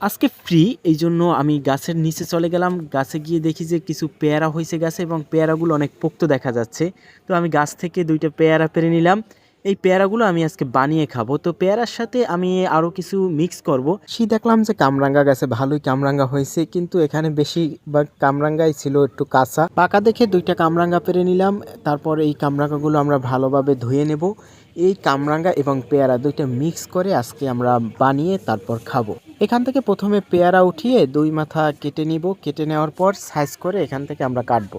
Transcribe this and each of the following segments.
আজকে ফ্রি এই জন্য আমি গাছের নিচে চলে গেলাম। গাছে গিয়ে দেখি যে কিছু পেয়ারা হয়েছে গাছে এবং পেয়ারাগুলো অনেক পোক্ত দেখা যাচ্ছে। তো আমি গাছ থেকে দুইটা পেয়ারা পেড়ে নিলাম। এই পেয়ারাগুলো আমি আজকে বানিয়ে খাবো। তো পেয়ারার সাথে আমি আরও কিছু মিক্স করব। সেই দেখলাম যে কামরাঙ্গা গাছে ভালোই কামরাঙ্গা হয়েছে, কিন্তু এখানে বেশিরভাগ কামরাঙ্গাই ছিল একটু কাঁচা। পাকা দেখে দুইটা কামরাঙ্গা পেড়ে নিলাম। তারপর এই কামরাঙ্গাগুলো আমরা ভালোভাবে ধুয়ে নেব। এই কামরাঙ্গা এবং পেয়ারা দুইটা মিক্স করে আজকে আমরা বানিয়ে তারপর খাবো। এখান থেকে প্রথমে পেয়ারা উঠিয়ে দুই মাথা কেটে নিব। কেটে নেওয়ার পর সাইজ করে এখান থেকে আমরা কাটবো।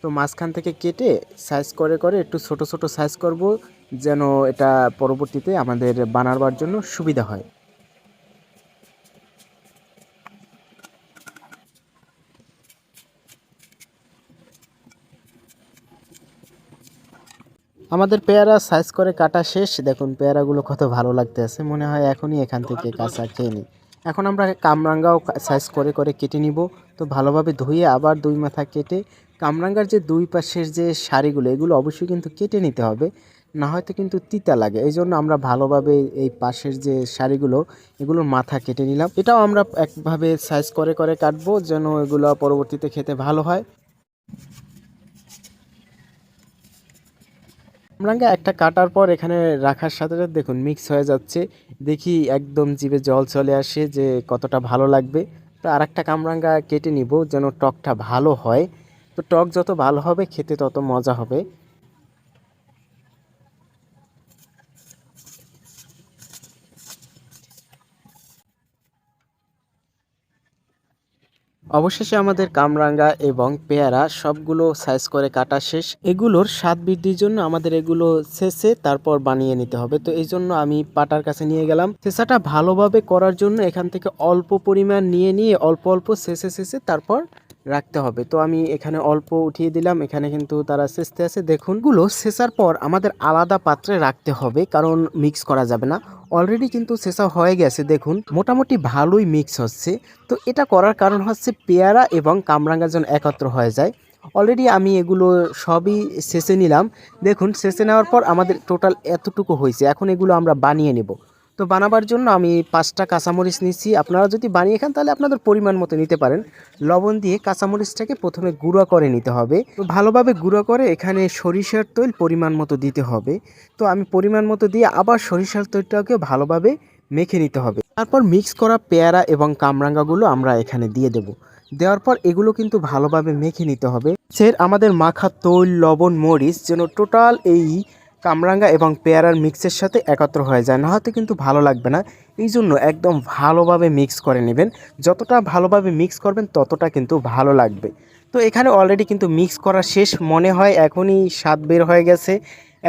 তো মাঝখান থেকে কেটে সাইজ করে করে একটু ছোট ছোট সাইজ করব, যেন এটা পরবর্তীতে আমাদের বানাবার জন্য সুবিধা হয়। আমাদের পেয়ারা সাইজ করে কাটা শেষ। দেখুন পেয়ারাগুলো কত ভালো লাগতেছে, মনে হয় এখনই এখান থেকে কাঁচা খেয়ে নিই। এখন আমরা কামরাঙ্গাও সাইজ করে করে কেটে নিব। তো ভালোভাবে ধুয়ে আবার দুই মাথা কেটে কামরাঙ্গার যে দুই পাশের যে সারিগুলো এগুলো অবশ্যই কিন্তু কেটে নিতে হবে, না হয়তো কিন্তু তিতা লাগে। এই জন্য আমরা ভালোভাবে এই পাশের যে সারিগুলো এগুলোর মাথা কেটে নিলাম। এটাও আমরা একভাবে সাইজ করে করে কাটবো, যেন এগুলো পরবর্তীতে খেতে ভালো হয়। কামরাঙ্গা একটা কাটার পর এখানে রাখার সাথে সাথে দেখুন মিক্স হয়ে যাচ্ছে। দেখি একদম জিভে জল চলে আসে যে কতটা ভালো লাগবে। তো আরেকটা কামরাঙ্গা কেটে নিব যেন টকটা ভালো হয়। তো টক যত ভালো হবে খেতে তত মজা হবে। অবশেষে আমাদের কামরাঙ্গা এবং পেয়ারা সবগুলো সাইজ করে কাটা শেষ। এগুলোর স্বাদ বৃদ্ধির জন্য আমাদের এগুলো ছেঁচে তারপর বানিয়ে নিতে হবে। তো এই জন্য আমি পাটার কাছে নিয়ে গেলাম। ছেঁচাটা ভালোভাবে করার জন্য এখান থেকে অল্প পরিমাণ নিয়ে নিয়ে অল্প অল্প ছেঁচে ছেঁচে তারপর রাখতে হবে। তো আমি এখানে অল্প উঠিয়ে দিলাম, এখানে কিন্তু তারা ছেঁচতে আছে। দেখুন গুলো ছেঁচার পর আমাদের আলাদা পাত্রে রাখতে হবে, কারণ মিক্স করা যাবে না। অলরেডি কিন্তু ছেঁচা হয়ে গেছে, দেখুন মোটামুটি ভালোই মিক্স হচ্ছে। তো এটা করার কারণ হচ্ছে পেয়ারা এবং কামরাঙ্গা যেন একত্র হয়ে যায়। অলরেডি আমি এগুলো সবই ছেঁচে নিলাম। দেখুন ছেঁচে নেওয়ার পর আমাদের টোটাল এতটুকু হয়েছে। এখন এগুলো আমরা বানিয়ে নেব। তো বানাবার জন্য আমি 5টা কাঁচামরিচ নিচ্ছি। আপনারা যদি বানিয়ে খান তাহলে আপনাদের পরিমাণ মতো নিতে পারেন। লবণ দিয়ে কাঁচামরিচটাকে প্রথমে গুঁড়ো করে নিতে হবে। তো ভালোভাবে গুঁড়ো করে এখানে সরিষার তেল পরিমাণ মতো দিতে হবে। তো আমি পরিমাণ মতো দিয়ে আবার সরিষার তেলটাকে ভালোভাবে মেখে নিতে হবে। তারপর মিক্স করা পেয়ারা এবং কামরাঙ্গাগুলো আমরা এখানে দিয়ে দেব। দেওয়ার পর এগুলো কিন্তু ভালোভাবে মেখে নিতে হবে। আমাদের মাখা তৈল লবণ মরিচ যেন টোটাল এই কামরাঙ্গা এবং পেয়ারার মিক্সের সাথে একত্র হয়ে যায়, না হয়তো কিন্তু ভালো লাগবে না। এই জন্য একদম ভালোভাবে মিক্স করে নেবেন। যতটা ভালোভাবে মিক্স করবেন ততটা কিন্তু ভালো লাগবে। তো এখানে অলরেডি কিন্তু মিক্স করা শেষ, মনে হয় এখনই স্বাদ বের হয়ে গেছে।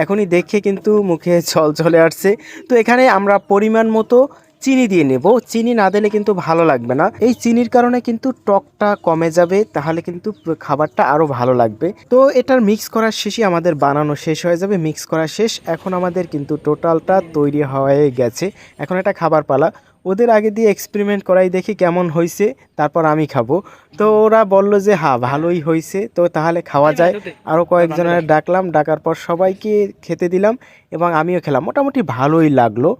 এখনই দেখে কিন্তু মুখে জল চলে আসছে। তো এখানে আমরা পরিমাণ মতো চিনি দিয়ে নেব। চিনি না দিলে কিন্তু ভালো লাগবে না। এই চিনির কারণে কিন্তু টকটা কমে যাবে, তাহলে কিন্তু খাবারটা আরও ভালো লাগবে। তো এটার মিক্স করার শেষে আমাদের বানানো শেষ হয়ে যাবে। মিক্স করা শেষ, এখন আমাদের কিন্তু টোটালটা তৈরি হয়ে গেছে। এখন এটা খাবার পালা। ওদের আগে দিয়ে এক্সপেরিমেন্ট করাই দেখি কেমন হয়েছে, তারপর আমি খাবো। তো ওরা বলল যে হ্যাঁ ভালোই হয়েছে, তো তাহলে খাওয়া যায়। আরও কয়েকজনের ডাকলাম, ডাকার পর সবাইকে খেতে দিলাম এবং আমিও খেলাম। মোটামুটি ভালোই লাগলো।